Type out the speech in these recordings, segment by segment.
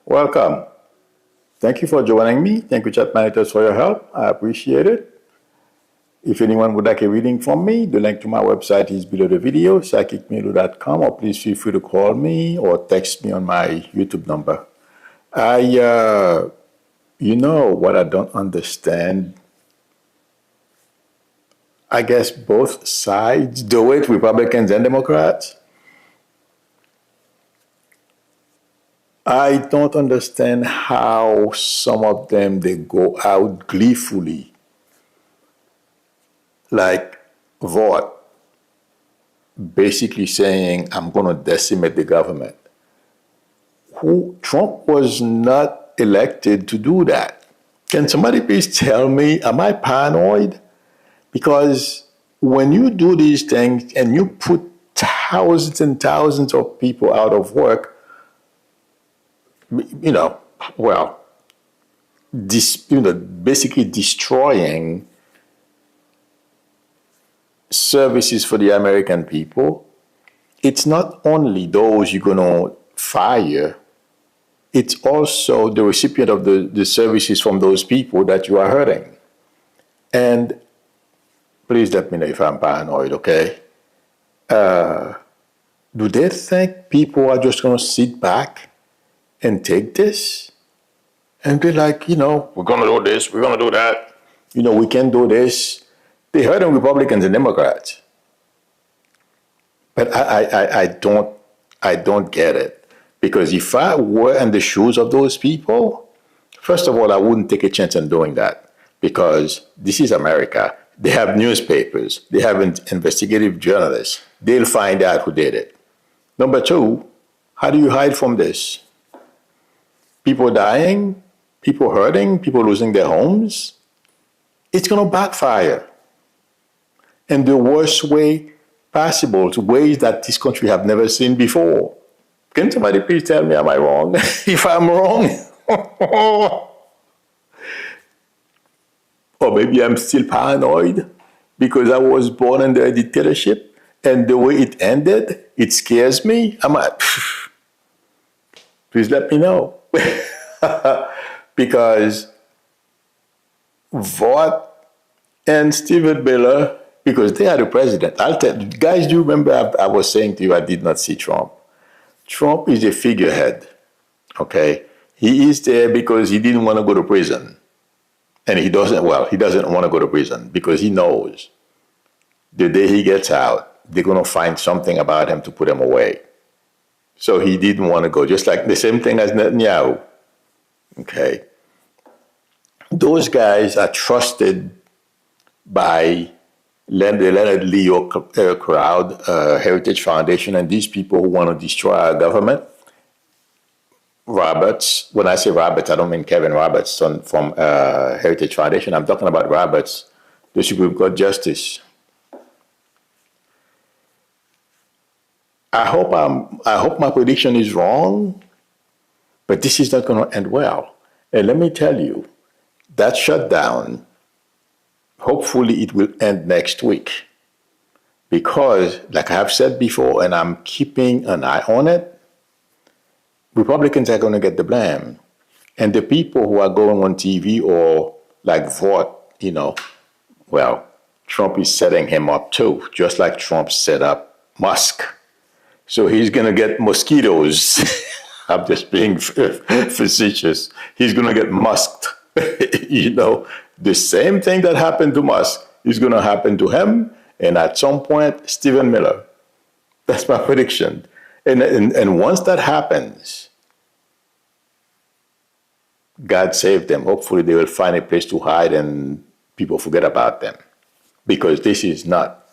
Welcome. Thank you for joining me. Thank you, chat managers, for your help. I appreciate it. If anyone would like a reading from me, the link to my website is below the video, psychicmilou.com, or please feel free to call me or text me on my YouTube number. You know what I don't understand? I guess both sides do it, Republicans and Democrats. I don't understand how some of them, they go out gleefully, like vote, basically saying, I'm going to decimate the government. Trump was not elected to do that. Can somebody please tell me, am I paranoid? Because when you do these things and you put thousands and thousands of people out of work, basically destroying services for the American people, it's not only those you're going to fire, it's also the recipient of the services from those people that you are hurting. And please let me know if I'm paranoid, okay? Do they think people are just going to sit back and take this? And be like, we're going to do this, we're going to do that. We can do this. They're hurting Republicans and Democrats. But I don't get it. Because if I were in the shoes of those people, first of all, I wouldn't take a chance in doing that. Because this is America. They have newspapers. They have investigative journalists. They'll find out who did it. Number two, how do you hide from this? People dying, people hurting, people losing their homes. It's going to backfire. In the worst way possible, to ways that this country have never seen before. Can somebody please tell me, am I wrong? If I'm wrong, or maybe I'm still paranoid because I was born under a dictatorship and the way it ended, it scares me. Please let me know. Because Vought and Stephen Miller, because they are the president. I'll tell you, guys, do you remember I was saying to you I did not see Trump? Trump is a figurehead, okay? He is there because he didn't want to go to prison. And he doesn't want to go to prison because he knows the day he gets out, they're going to find something about him to put him away. So he didn't want to go, just like the same thing as Netanyahu, okay? Those guys are trusted by the Leonard Leo crowd, Heritage Foundation, and these people who want to destroy our government. Roberts, when I say Roberts, I don't mean Kevin Roberts from Heritage Foundation. I'm talking about Roberts, the Supreme Court Justice. I hope my prediction is wrong, but this is not going to end well. And let me tell you, that shutdown, hopefully it will end next week. Because, like I have said before, and I'm keeping an eye on it, Republicans are going to get the blame. And the people who are going on TV or like Vought, Trump is setting him up too, just like Trump set up Musk. So he's going to get mosquitoes. I'm just being facetious. He's going to get musked. The same thing that happened to Musk is going to happen to him, and at some point, Stephen Miller. That's my prediction. And once that happens, God save them. Hopefully they will find a place to hide and people forget about them. Because this is not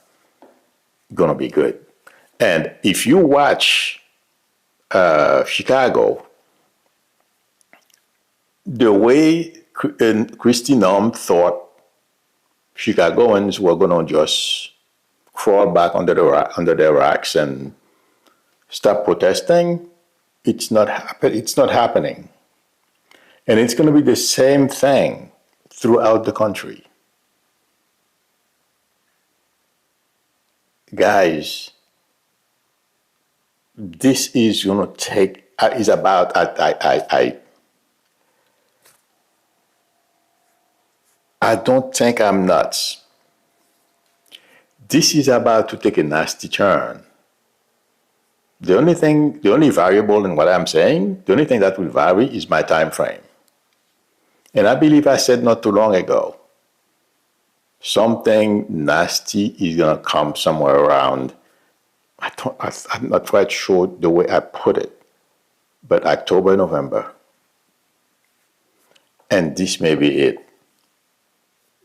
going to be good. And if you watch Chicago, the way Kristi Noem thought Chicagoans were going to just crawl back under their racks and stop protesting, it's not happening. And it's going to be the same thing throughout the country. Guys, this is going to take, is about, I don't think I'm nuts. This is about to take a nasty turn. The only variable in what I'm saying, the only thing that will vary is my time frame. And I believe I said not too long ago, something nasty is going to come somewhere around, I'm not quite sure the way I put it, but October, November. And this may be it.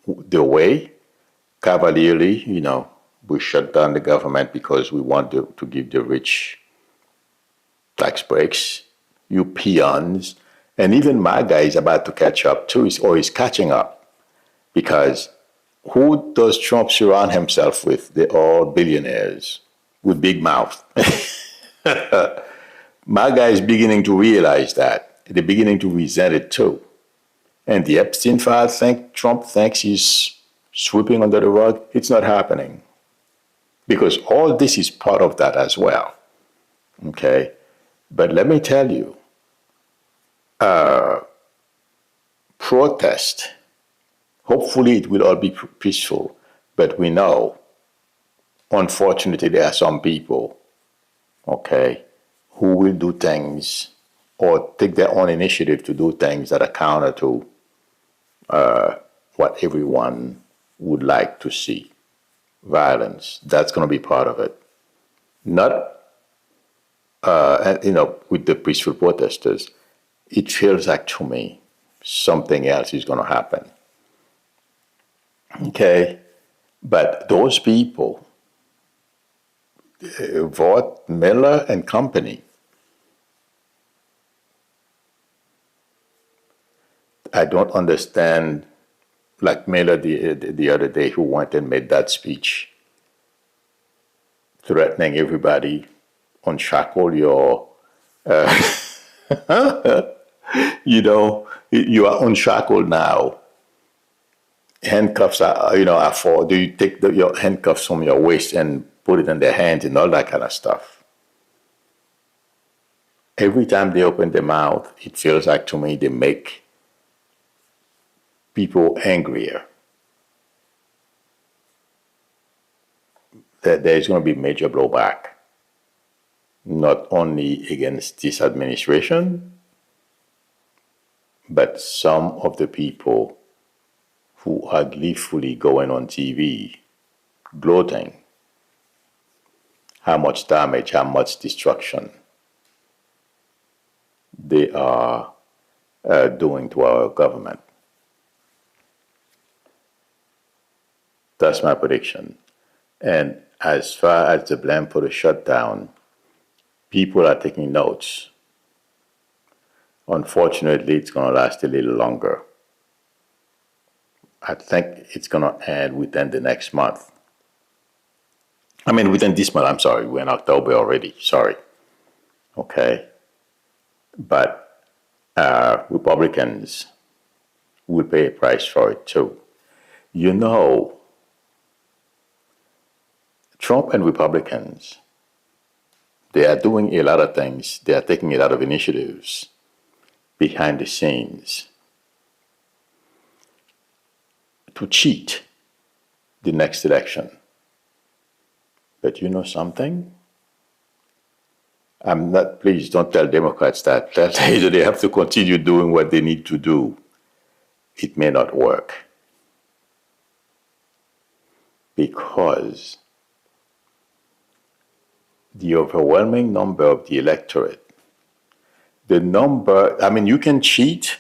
The way, cavalierly, we shut down the government because we want to give the rich tax breaks, you peons, and even my guy is about to catch up too, or is catching up. Because who does Trump surround himself with? They're all billionaires with big mouth. My guy is beginning to realize that. They're beginning to resent it too. And the Epstein file Trump thinks he's sweeping under the rug. It's not happening. Because all this is part of that as well. Okay? But let me tell you, protest, hopefully it will all be peaceful. But we know, unfortunately, there are some people, okay, who will do things or take their own initiative to do things that are counter to what everyone would like to see. Violence, that's going to be part of it. Not, with the peaceful protesters, it feels like to me something else is going to happen. Okay? But those people, Vought, Miller, and company, I don't understand, like Miller the other day, who went and made that speech threatening everybody, unshackle your, you are unshackled now. Handcuffs are for, do you take your handcuffs from your waist and put it in their hands and all that kind of stuff? Every time they open their mouth, it feels like to me they make people angrier. That there's going to be major blowback, not only against this administration, but some of the people who are gleefully going on TV, gloating how much damage, how much destruction they are doing to our government. That's my prediction. And as far as the blame for the shutdown, people are taking notes. Unfortunately, it's going to last a little longer. I think it's going to end within the next month. Within this month, I'm sorry. We're in October already. Sorry. Okay. But Republicans will pay a price for it too. Trump and Republicans, they are doing a lot of things. They are taking a lot of initiatives behind the scenes to cheat the next election. But you know something? Please don't tell Democrats that. They have to continue doing what they need to do. It may not work. Because the overwhelming number of the electorate, you can cheat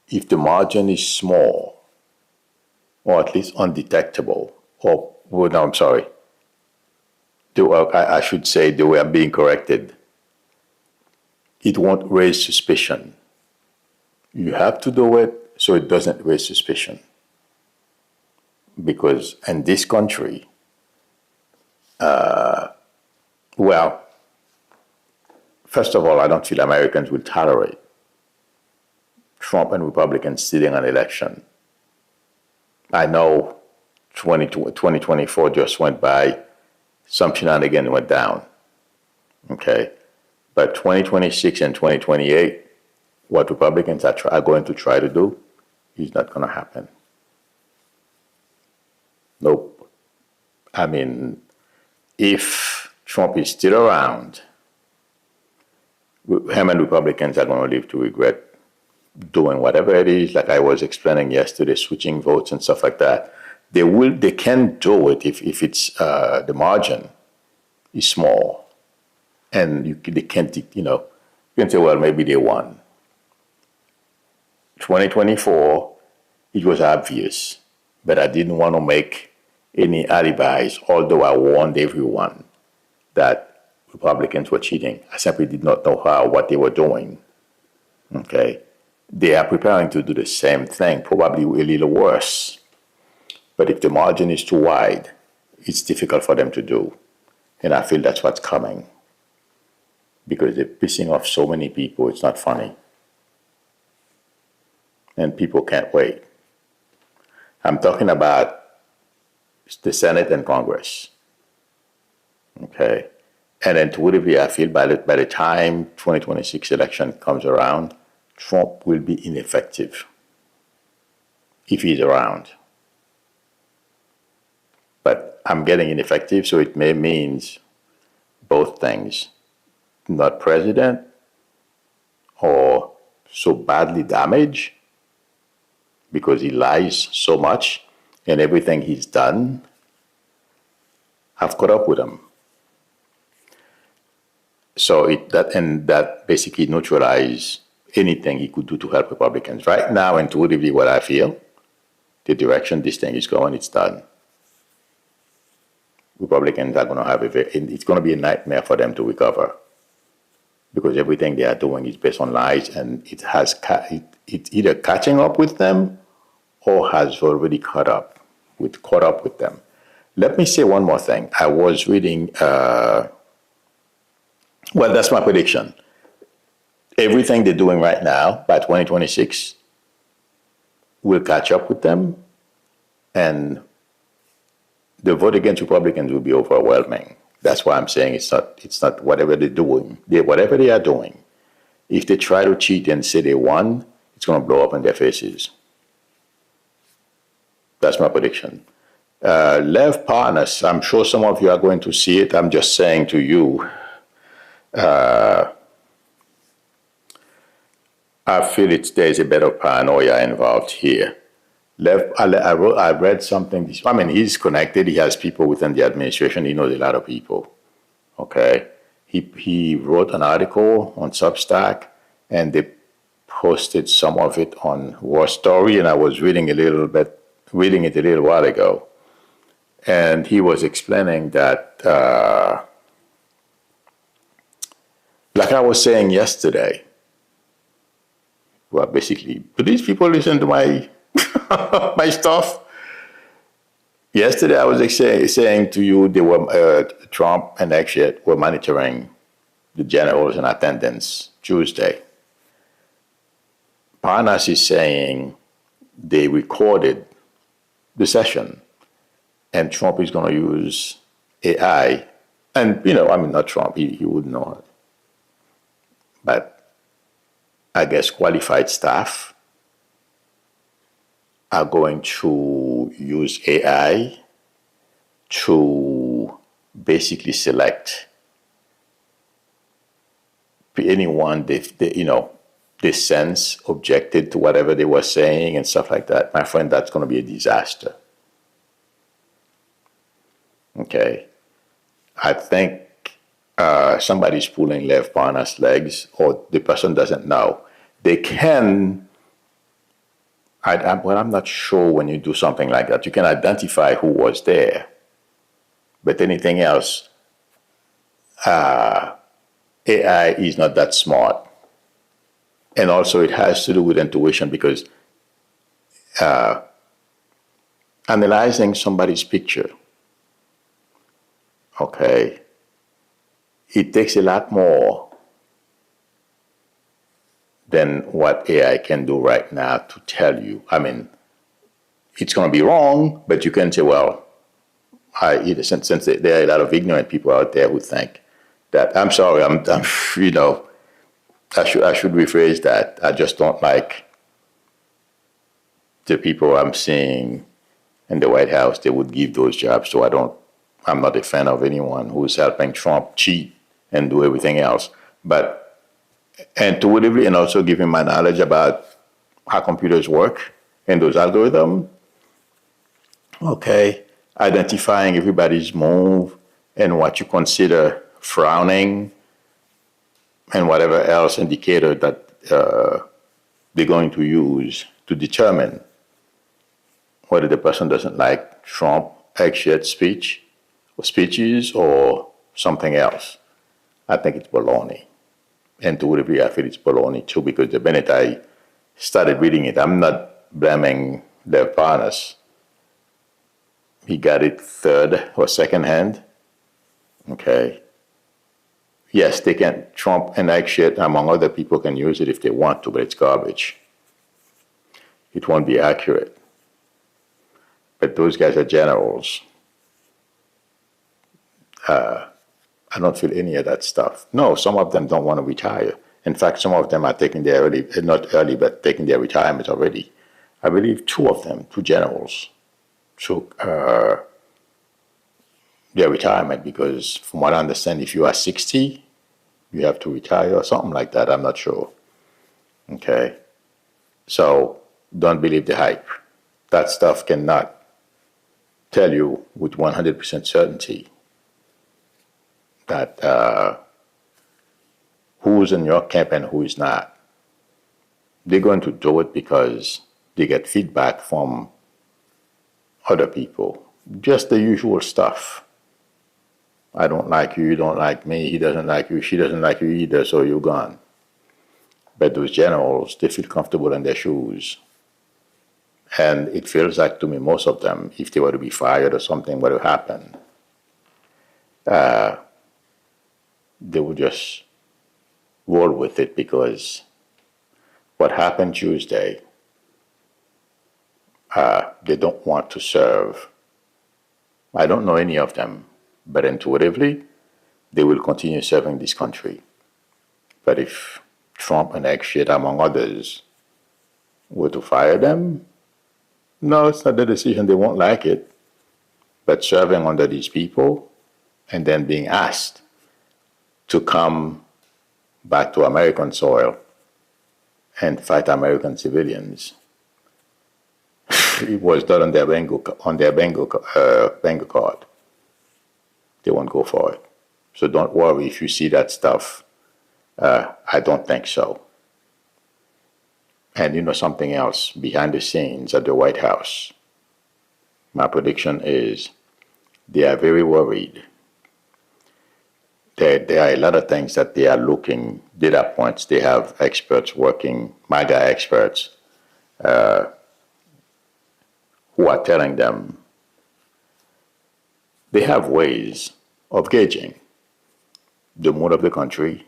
if the margin is small, or at least undetectable, I should say, the way I'm being corrected, it won't raise suspicion. You have to do it so it doesn't raise suspicion. Because in this country, first of all, I don't feel Americans will tolerate Trump and Republicans stealing an election. I know 2024 just went by, some shenanigans went down, okay? But 2026 and 2028, what Republicans are going to try to do is not going to happen. Nope. I mean, if Trump is still around, him and Republicans are going to live to regret doing whatever it is, like I was explaining yesterday, switching votes and stuff like that. They can do it if it's the margin is small, and they can't, you can say, well, maybe they won. 2024, it was obvious, but I didn't want to make any alibis, although I warned everyone that Republicans were cheating. I simply did not know what they were doing. Okay. They are preparing to do the same thing, probably a little worse. But if the margin is too wide, it's difficult for them to do. And I feel that's what's coming. Because they're pissing off so many people, it's not funny. And people can't wait. I'm talking about the Senate and Congress. Okay? And intuitively, I feel by the time 2026 election comes around, Trump will be ineffective if he's around. But I'm getting ineffective, so it may means both things. Not president or so badly damaged because he lies so much and everything he's done, I've caught up with him. So that basically neutralizes anything he could do to help Republicans. Right now, intuitively, what I feel, the direction this thing is going, it's done. Republicans are going to have it's going to be a nightmare for them to recover because everything they are doing is based on lies, and it's either catching up with them or has already caught up with them. Let me say one more thing. I was reading, well, that's my prediction. Everything they're doing right now, by 2026, will catch up with them, and the vote against Republicans will be overwhelming. That's why I'm saying it's not whatever they're doing. Whatever they are doing, if they try to cheat and say they won, it's going to blow up in their faces. That's my prediction. Lev Parnas, I'm sure some of you are going to see it. I'm just saying to you, I feel there's a bit of paranoia involved here. I read something. He's connected. He has people within the administration. He knows a lot of people. Okay. He wrote an article on Substack, and they posted some of it on War Story, and I was reading it a little while ago. And he was explaining that, like I was saying yesterday, well, basically, do these people listen to my my stuff? Yesterday, I was saying to you, they were Trump and actually were monitoring the generals in attendance Tuesday. Parnas is saying they recorded the session, and Trump is going to use AI. And, not Trump, he wouldn't know it. But I guess qualified staff are going to use AI to basically select anyone they sense objected to whatever they were saying and stuff like that. My friend, that's going to be a disaster. Okay. I think somebody's pulling Lev Parnas' legs, or the person doesn't know. They can, I'm not sure when you do something like that. You can identify who was there. But anything else, AI is not that smart. And also it has to do with intuition, because analyzing somebody's picture, okay, it takes a lot more than what AI can do right now to tell you. It's going to be wrong, but you can say, well, since there are a lot of ignorant people out there who think that, I'm sorry, I should rephrase that. I just don't like the people I'm seeing in the White House, they would give those jobs. So I'm not a fan of anyone who's helping Trump cheat and do everything else. But intuitively, and also giving my knowledge about how computers work and those algorithms, okay, identifying everybody's move and what you consider frowning and whatever else indicator that they're going to use to determine whether the person doesn't like Trump actual speeches or something else. I think it's baloney. And to a degree, I feel it's baloney too, because the minute I started reading it, I'm not blaming their partners. He got it third or second hand. Okay. Yes, they can, Trump and shit, among other people, can use it if they want to, but it's garbage. It won't be accurate. But those guys are generals. I don't feel any of that stuff. No, some of them don't want to retire. In fact, some of them are taking their not early, but taking their retirement already. I believe two generals, took their retirement because, from what I understand, if you are 60, you have to retire or something like that. I'm not sure. Okay? So don't believe the hype. That stuff cannot tell you with 100% certainty that who's in your camp and who is not. They're going to do it because they get feedback from other people. Just the usual stuff. I don't like you, you don't like me, he doesn't like you, she doesn't like you either, so you're gone. But those generals, they feel comfortable in their shoes. And it feels like to me, most of them, if they were to be fired or something were to happen, they would just roll with it, because what happened Tuesday, they don't want to serve. I don't know any of them, but intuitively, they will continue serving this country. But if Trump and shit, among others, were to fire them, no, it's not the decision. They won't like it. But serving under these people and then being asked to come back to American soil and fight American civilians, it was done on their bingo card. They won't go for it. So don't worry if you see that stuff. I don't think so. And you know something else, behind the scenes at the White House, my prediction is they are very worried. There are a lot of things that they are looking, data points. They have experts working, MAGA experts, who are telling them they have ways of gauging the mood of the country,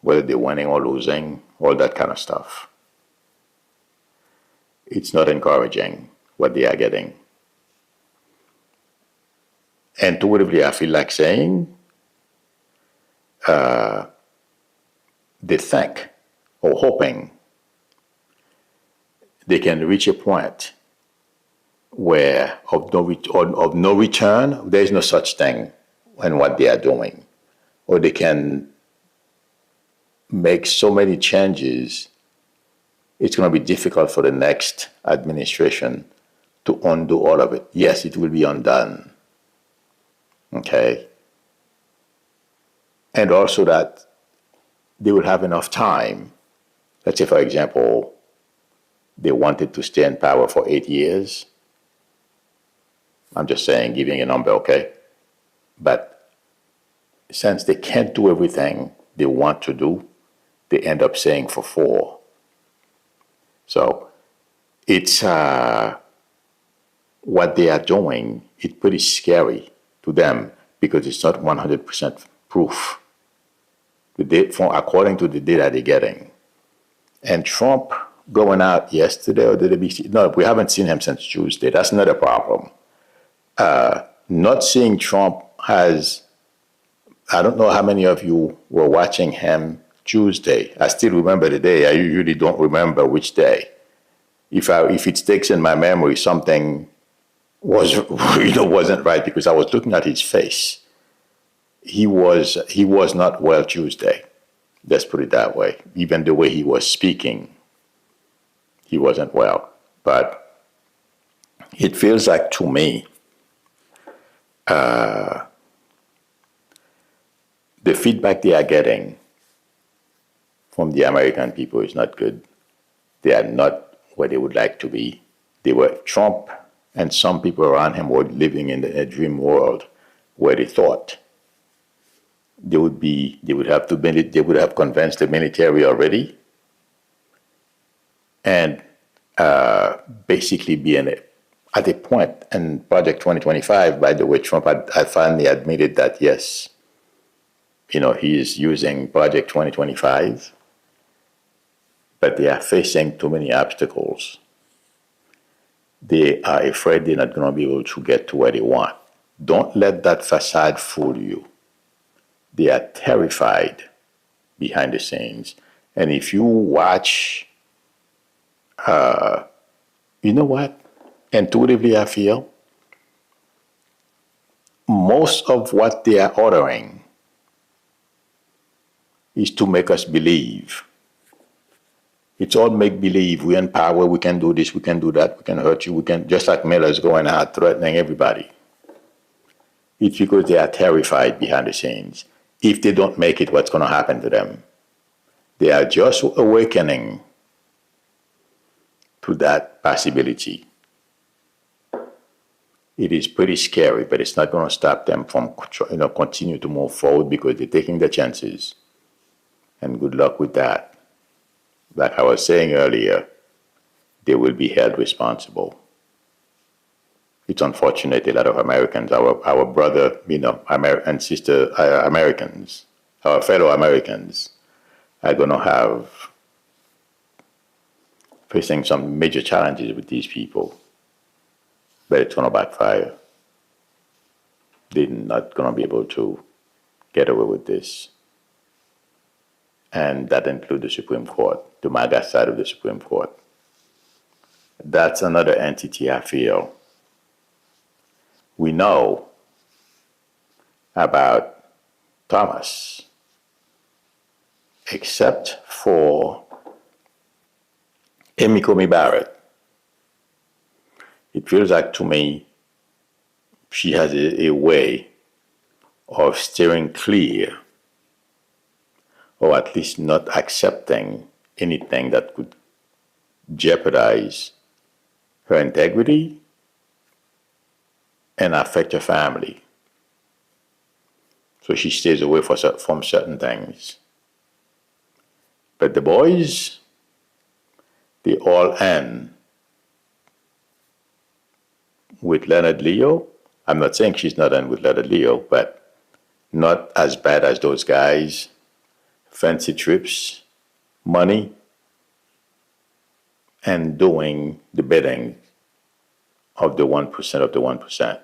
whether they're winning or losing, all that kind of stuff. It's not encouraging what they are getting. Intuitively, I feel like saying they think or hoping they can reach a point where of no return, there is no such thing in what they are doing. Or they can make so many changes, it's going to be difficult for the next administration to undo all of it. Yes, it will be undone. Okay? And also that they will have enough time. Let's say, for example, they wanted to stay in power for 8 years. I'm just saying, giving a number, okay? But since they can't do everything they want to do, they end up saying for 4. So it's what they are doing, it's pretty scary to them because it's not 100% proof. According to the data they're getting. And Trump going out yesterday, or did it be? No, we haven't seen him since Tuesday. That's not a problem. Not seeing Trump has, I don't know how many of you were watching him Tuesday. I still remember the day. I usually don't remember which day. if it sticks in my memory, something wasn't right, because I was looking at his face. He was not well Tuesday. Let's put it that way. Even the way he was speaking, he wasn't well. But it feels like to me, the feedback they are getting from the American people is not good. They are not where they would like to be. Trump and some people around him were living in a dream world where they thought they would have convinced the military already, and basically be at a point in Project 2025, by the way, Trump had finally admitted that, yes, he is using Project 2025, but they are facing too many obstacles. They are afraid they're not going to be able to get to where they want. Don't let that facade fool you. They are terrified behind the scenes. And if you watch, you know what? Intuitively, I feel most of what they are ordering is to make us believe. It's all make-believe. We're in power. We can do this. We can do that. We can hurt you. We can, just like Miller's going out threatening everybody. It's because they are terrified behind the scenes. If they don't make it, what's going to happen to them? They are just awakening to that possibility. It is pretty scary, but it's not going to stop them from continue to move forward, because they're taking the chances. And good luck with that. Like I was saying earlier, they will be held responsible. It's unfortunate a lot of Americans, our brother, and sister Americans, our fellow Americans, are going to have facing some major challenges with these people. But it's going to backfire. They're not going to be able to get away with this. And that includes the Supreme Court, the MAGA side of the Supreme Court. That's another entity, I feel. We know about Thomas, except for Amy Coney Barrett. It feels like to me she has a way of steering clear, or at least not accepting anything that could jeopardize her integrity and affect her family. So she stays away from certain things. But the boys, they all end with Leonard Leo. I'm not saying she's not in with Leonard Leo, but not as bad as those guys. Fancy trips, money, and doing the bidding of the 1% of the 1%.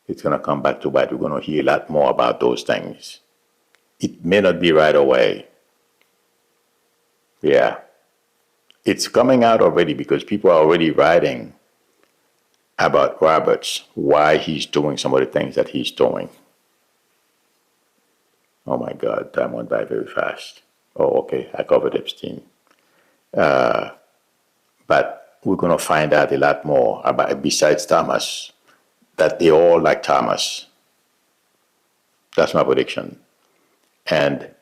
It's going to come back to bite. We're going to hear a lot more about those things. It may not be right away. Yeah. It's coming out already, because people are already writing about Roberts, why he's doing some of the things that he's doing. Oh my God, time went by very fast. Oh, okay, I covered Epstein. But we're going to find out a lot more about, besides Thomas, that they all like Thomas. That's my prediction. And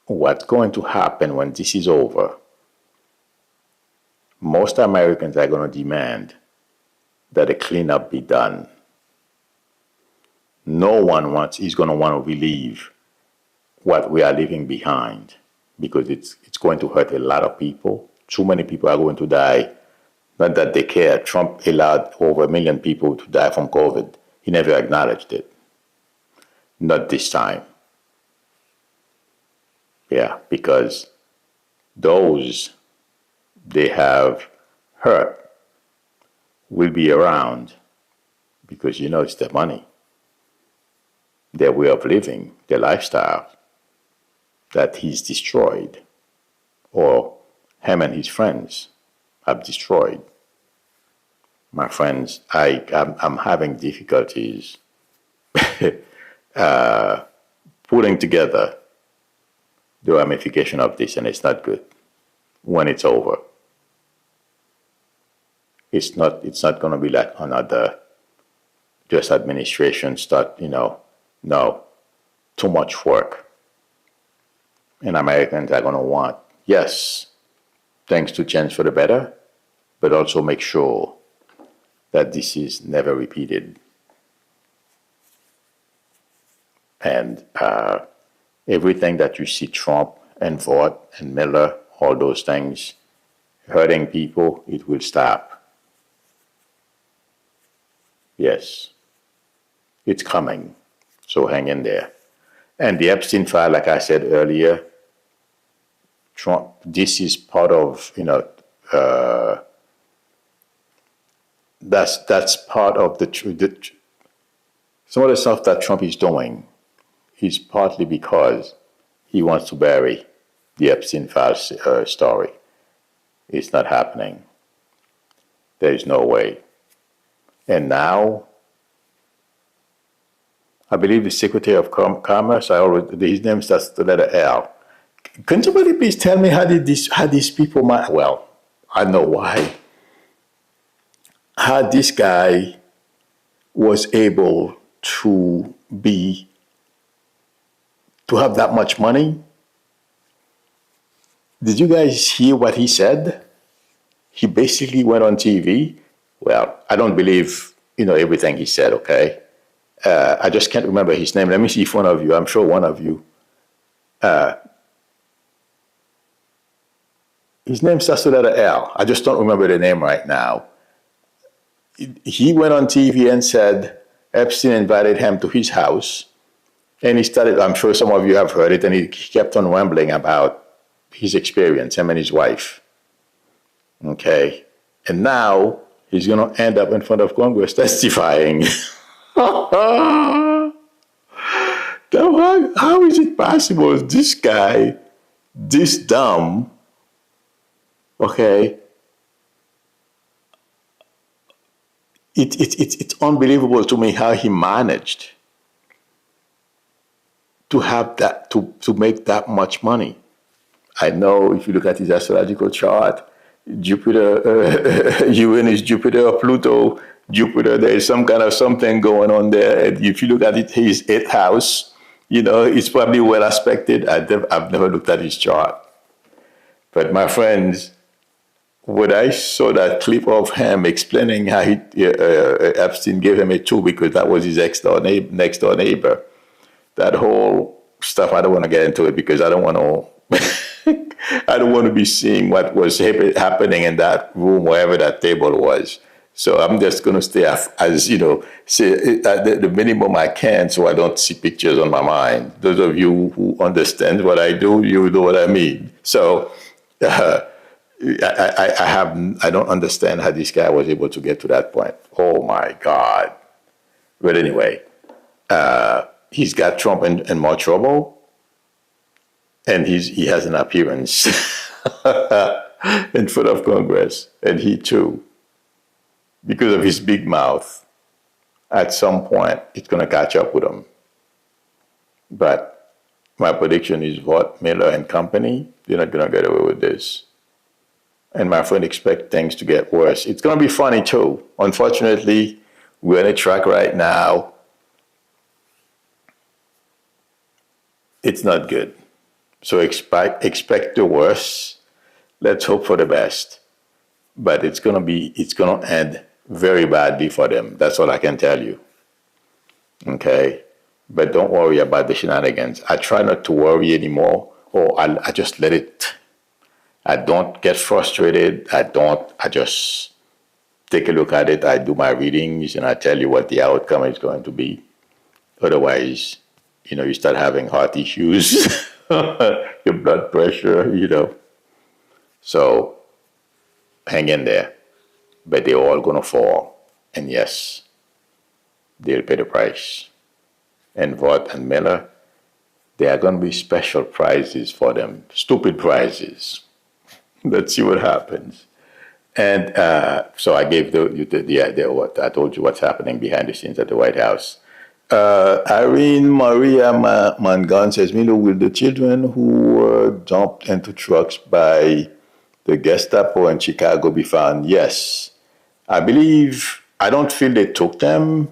what's going to happen when this is over, most Americans are going to demand that a cleanup be done. No one is going to want to relieve what we are leaving behind, because it's going to hurt a lot of people. Too many people are going to die. Not that they care. Trump allowed over 1 million people to die from COVID. He never acknowledged it. Not this time. Yeah, because those they have hurt will be around, because it's their money, their way of living, their lifestyle that he's destroyed. or him and his friends have destroyed. My friends, I'm having difficulties putting together the ramification of this, and it's not good when it's over. It's not going to be like another just administration start, no, too much work. And Americans are going to want, yes, things to change for the better, but also make sure that this is never repeated. And everything that you see Trump and Vought and Miller, all those things, hurting people, it will stop. Yes, it's coming. So hang in there. And the Epstein file, like I said earlier, Trump, this is part of, that's part of some of the stuff that Trump is doing is partly because he wants to bury the Epstein file story. It's not happening. There is no way. And now, I believe the Secretary of Commerce, his name starts with the letter L. Can somebody please tell me how these people, well, I know why. How this guy was able to have that much money. Did you guys hear what he said? He basically went on TV. Well, I don't believe, everything he said, okay? I just can't remember his name. Let me see if one of you, I'm sure one of you, his name starts with the letter L. I just don't remember the name right now. He went on TV and said Epstein invited him to his house. And he started, I'm sure some of you have heard it, and he kept on rambling about his experience, him and his wife. Okay? And now he's going to end up in front of Congress testifying. How is it possible this guy, this dumb, okay? It's unbelievable to me how he managed to have that, to make that much money. I know if you look at his astrological chart, Jupiter, Uranus, Jupiter, Pluto, Jupiter, there is some kind of something going on there. And if you look at it, his 8th house, it's probably well aspected. I've never looked at his chart. But my friends, when I saw that clip of him explaining how Epstein gave him a 2 because that was his next door neighbor, that whole stuff, I don't want to get into it because I don't want to I don't want to be seeing what was happening in that room, wherever that table was. So I'm just going to stay as say at the minimum I can, so I don't see pictures on my mind. Those of you who understand what I do, you know what I mean. So I don't understand how this guy was able to get to that point. Oh my God! But anyway, he's got Trump in more trouble. And he has an appearance in front of Congress. And he too, because of his big mouth, at some point, it's going to catch up with him. But my prediction is Vought, Miller, and company, they're not going to get away with this. And my friend, expect things to get worse. It's going to be funny too. Unfortunately, we're on a track right now. It's not good. So expect the worst. Let's hope for the best. But it's gonna end very badly for them. That's all I can tell you. Okay? But don't worry about the shenanigans. I try not to worry anymore, or I just let it. I don't get frustrated. I just take a look at it. I do my readings and I tell you what the outcome is going to be. Otherwise, you start having heart issues. Your blood pressure, So hang in there. But they're all going to fall. And yes, they'll pay the price. And Vought and Miller, there are going to be special prizes for them. Stupid prizes. Let's see what happens. And so I gave the idea what I told you what's happening behind the scenes at the White House. Irene Maria Mangan says, Milou, will the children who were dumped into trucks by the Gestapo in Chicago be found? Yes. I believe, I don't feel they took them.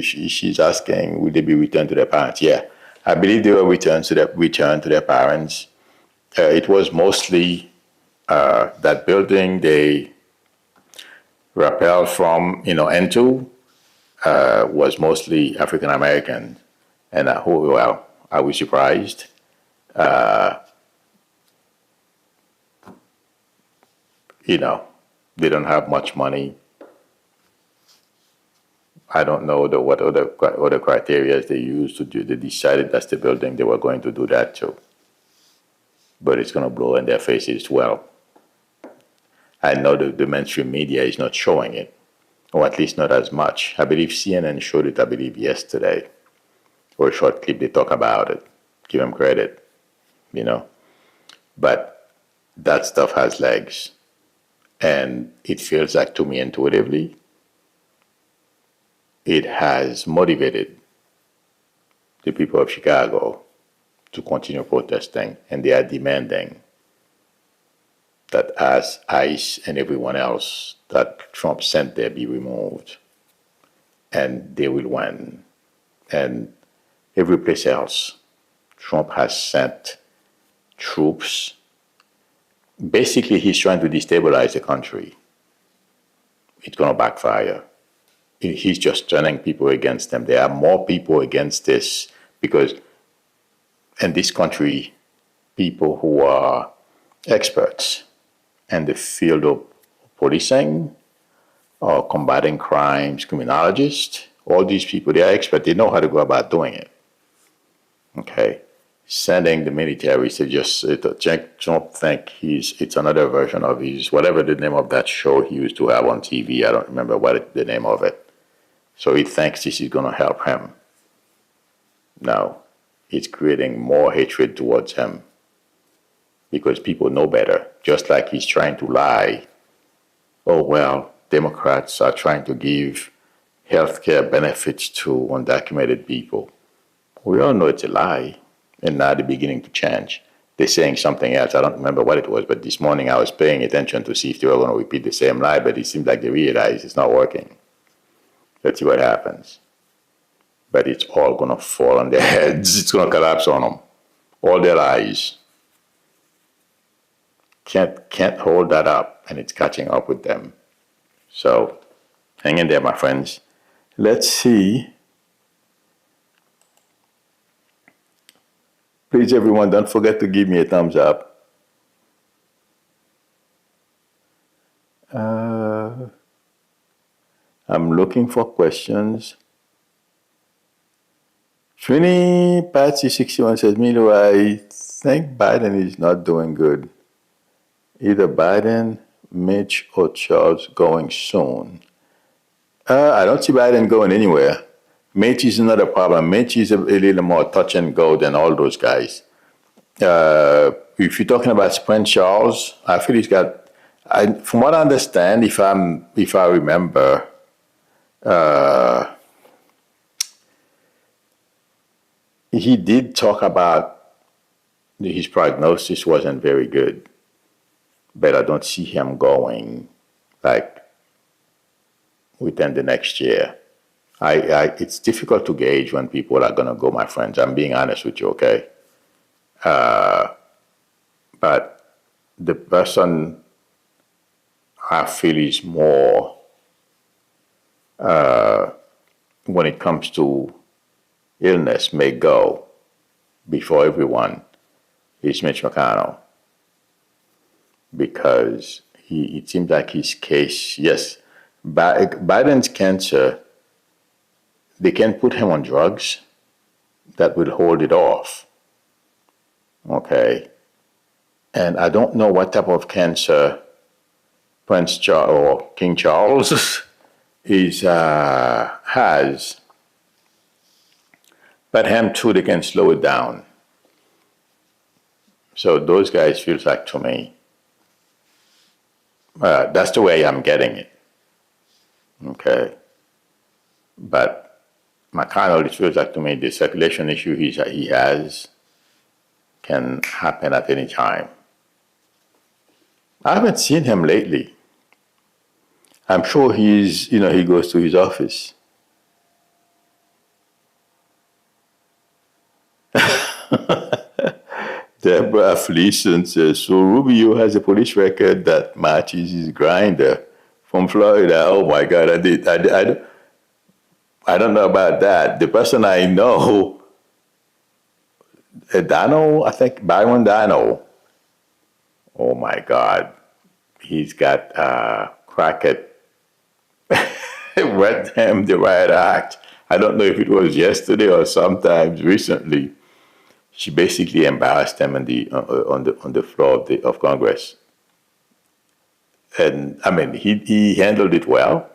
She's asking, will they be returned to their parents? Yeah. I believe they were returned to their parents. It was mostly that building they rappelled from, into was mostly African American, and well, I was surprised. They don't have much money. I don't know what other criteria they used to do. They decided that's the building they were going to do that to, but it's going to blow in their faces. Well, I know the mainstream media is not showing it, or at least not as much. I believe CNN showed it, I believe, yesterday, or a short clip. They talk about it. Give them credit, But that stuff has legs. And it feels like, to me intuitively, it has motivated the people of Chicago to continue protesting. And they are demanding that as ICE and everyone else that Trump sent there be removed. And they will win. And every place else, Trump has sent troops. Basically, he's trying to destabilize the country. It's going to backfire. He's just turning people against them. There are more people against this because in this country, people who are experts in the field of policing or combating crimes, criminologists, all these people, they are experts. They know how to go about doing it. Okay? Sending the military to just Trump think it's another version of his, whatever the name of that show he used to have on TV. I don't remember the name of it. So he thinks this is going to help him. No, it's creating more hatred towards him because people know better. Just like he's trying to lie. Oh, well, Democrats are trying to give health care benefits to undocumented people. We all know it's a lie. And now they're beginning to change. They're saying something else. I don't remember what it was, but this morning I was paying attention to see if they were going to repeat the same lie, but it seems like they realize it's not working. Let's see what happens. But it's all going to fall on their heads. It's going to collapse on them. All their lies. Can't hold that up, and it's catching up with them. So, hang in there, my friends. Let's see. Please, everyone, don't forget to give me a thumbs up. I'm looking for questions. Trini Patsy 61 says, Milou, I think Biden is not doing good. Either Biden, Mitch, or Charles going soon. I don't see Biden going anywhere. Mitch is not a problem. Mitch is a little more touch and go than all those guys. If you're talking about Prince Charles, I feel he's got. From what I understand, if I remember, he did talk about his prognosis wasn't very good, but I don't see him going like within the next year. It's difficult to gauge when people are going to go, my friends. I'm being honest with you, okay? But the person I feel is more, when it comes to illness, may go before everyone is Mitch McConnell. Because it seems like his case, yes, Biden's cancer, they can put him on drugs that will hold it off. Okay. And I don't know what type of cancer Prince Charles or King Charles has. But him too, they can slow it down. So those guys feels like to me That's the way I'm getting it. Okay. But McConnell, it feels like to me the circulation issue he has can happen at any time. I haven't seen him lately. I'm sure he goes to his office. Deborah Fleeson says, so Rubio has a police record that matches his grinder from Florida. Oh my God, I don't know about that. The person I know, Dano, I think Byron Dano. Oh my God, he's got Crockett read him the right act. I don't know if it was yesterday or sometimes recently. She basically embarrassed him on the floor of Congress. And I mean, he handled it well.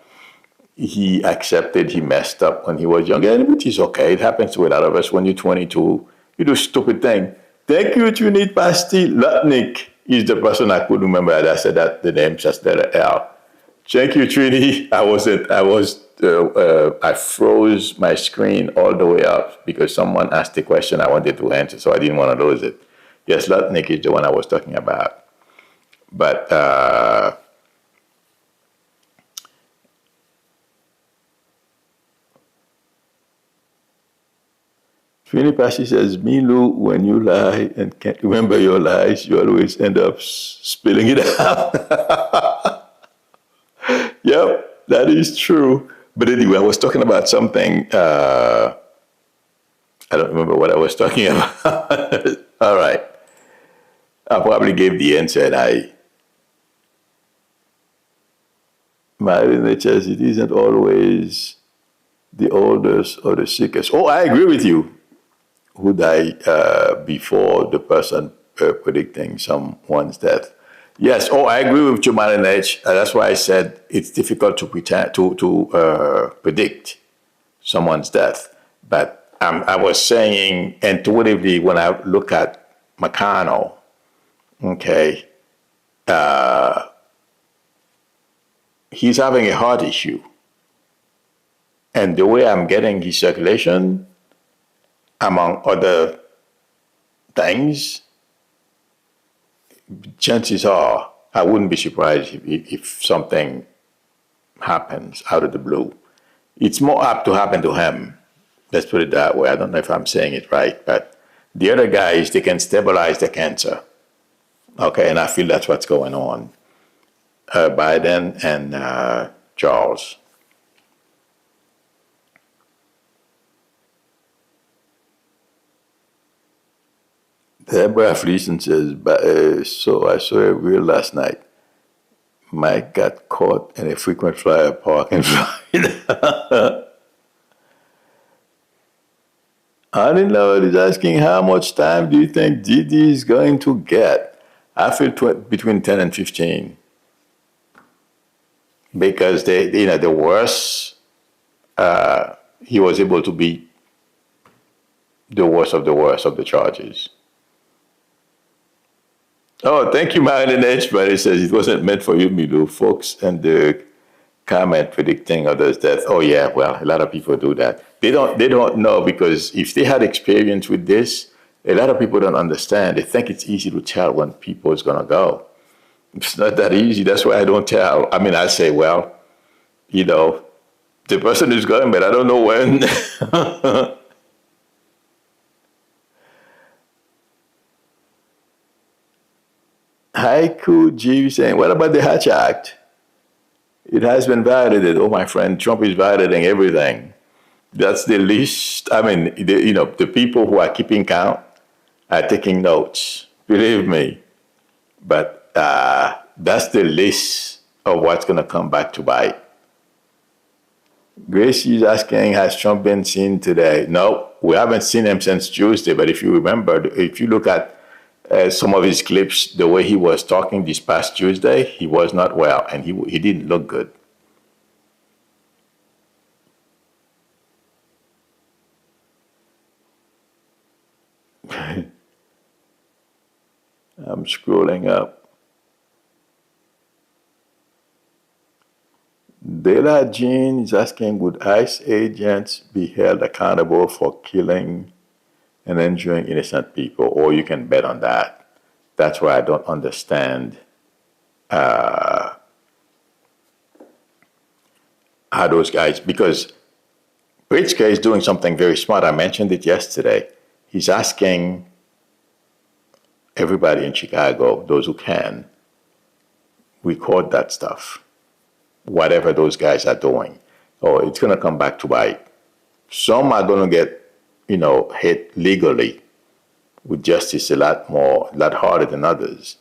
He accepted he messed up when he was younger, which is okay. It happens to a lot of us when you're 22. You do stupid thing. Thank you, Trinity Pasti. Lutnick is the person I could remember. I said that the name just letter L. Thank you, Trini. I froze my screen all the way up because someone asked a question I wanted to answer, so I didn't want to lose it. Yes, Lutnick is the one I was talking about. But Trini Pashi says, Milou, when you lie and can't remember your lies, you always end up spilling it out. Yep, that is true. But anyway, I was talking about something. I don't remember what I was talking about. All right. I probably gave the answer, and my nature says it isn't always the oldest or the sickest. Oh, I agree with you. Who died before the person predicting someone's death. Yes, I agree with you, Marinage. That's why I said it's difficult to predict someone's death. But I was saying intuitively when I look at McConnell, okay, he's having a heart issue. And the way I'm getting his circulation, among other things, chances are I wouldn't be surprised if something happens out of the blue. It's more apt to happen to him. Let's put it that way. I don't know if I'm saying it right, but the other guys, they can stabilize the cancer. Okay, and I feel that's what's going on. Biden and Charles. Deborah Fleeson says, so I saw a reel last night. Mike got caught in a frequent flyer park in Florida. Honey Lord is asking, how much time do you think Didi is going to get? I feel between 10 and 15. Because the worst, he was able to beat the worst of the charges. Oh, thank you, Marilyn H. But it says it wasn't meant for you, Milou. Folks, and the comment predicting others' death. Oh yeah, well, a lot of people do that. They don't know, because if they had experience with this, a lot of people don't understand. They think it's easy to tell when people is gonna go. It's not that easy. That's why I don't tell. I mean, I say, well, the person is going, but I don't know when. Haiku G saying, what about the Hatch Act? It has been violated. Oh, my friend, Trump is violating everything. That's the least. I mean, the people who are keeping count are taking notes. Believe me. But that's the list of what's going to come back to bite. Gracie is asking, has Trump been seen today? No, we haven't seen him since Tuesday. But if you remember, if you look at some of his clips, the way he was talking this past Tuesday, he was not well, and he didn't look good. I'm scrolling up. Dela Jean is asking, would ICE agents be held accountable for killing and injuring innocent people? Or you can bet on that. That's why I don't understand how those guys, because Pritzker is doing something very smart. I mentioned it yesterday. He's asking everybody in Chicago, those who can, record that stuff, whatever those guys are doing. Oh, it's going to come back to bite. Some are going to get, hit legally with justice a lot harder than others.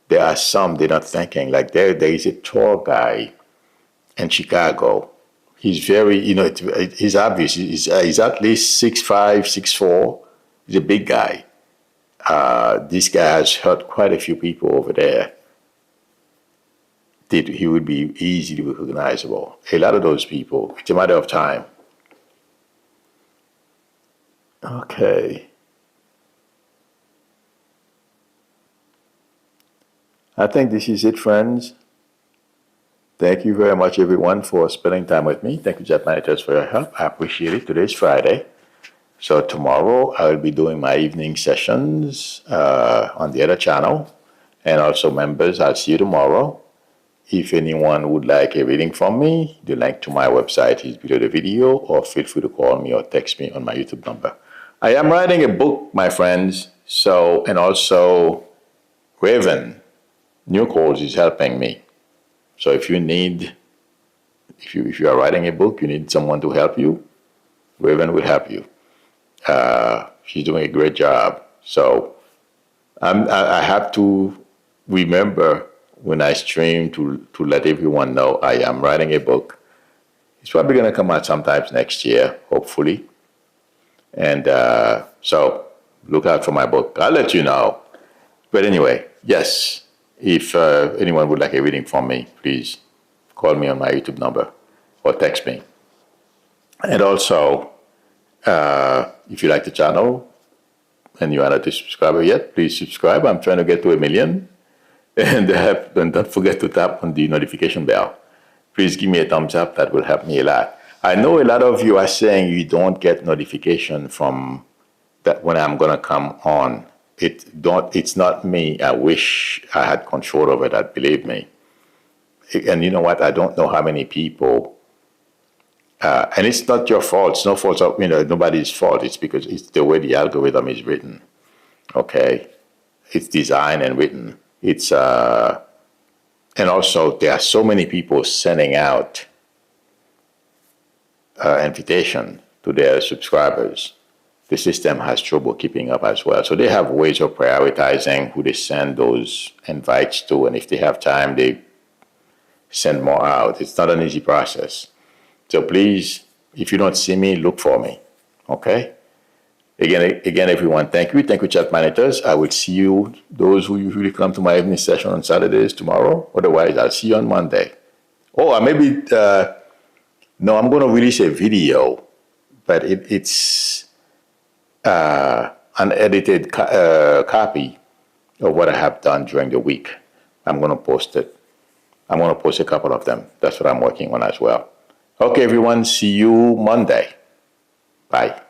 There are some they're not thinking. Like there is a tall guy in Chicago. He's very, he's obvious. He's at least 6'5", 6'4". He's a big guy. This guy has hurt quite a few people over there. He would be easily recognizable. A lot of those people, it's a matter of time. Okay. I think this is it, friends. Thank you very much, everyone, for spending time with me. Thank you, Jet Managers, for your help. I appreciate it. Today's Friday. So tomorrow, I will be doing my evening sessions on the other channel. And also, members, I'll see you tomorrow. If anyone would like a reading from me, the link to my website is below the video, or feel free to call me or text me on my YouTube number. I am writing a book, my friends. So, and also, Raven New Calls is helping me. So if you need, if you are writing a book, you need someone to help you, Raven will help you. She's doing a great job. So I have to remember when I stream to let everyone know I am writing a book. It's probably going to come out sometimes next year, hopefully. And so look out for my book. I'll let you know. But anyway, yes. If anyone would like a reading from me, please call me on my YouTube number or text me. And also, if you like the channel and you are not a subscriber yet, please subscribe. I'm trying to get to 1 million. And don't forget to tap on the notification bell. Please give me a thumbs up. That will help me a lot. I know a lot of you are saying you don't get notification from that when I'm going to come on. It's not me. I wish I had control over that, believe me. And you know what? I don't know how many people, and it's not your fault. It's no fault of, nobody's fault. It's because it's the way the algorithm is written. Okay? It's designed and written. It's, and also there are so many people sending out invitation to their subscribers. The system has trouble keeping up as well. So they have ways of prioritizing who they send those invites to, and if they have time, they send more out. It's not an easy process. So please, if you don't see me, look for me, okay? Again, everyone, thank you. Thank you, chat managers. I will see you, those who usually come to my evening session on Saturdays, tomorrow. Otherwise, I'll see you on Monday. Oh, maybe, no, I'm going to release a video, but it's an edited copy of what I have done during the week. I'm going to post it. I'm going to post a couple of them. That's what I'm working on as well. Okay, everyone. See you Monday. Bye.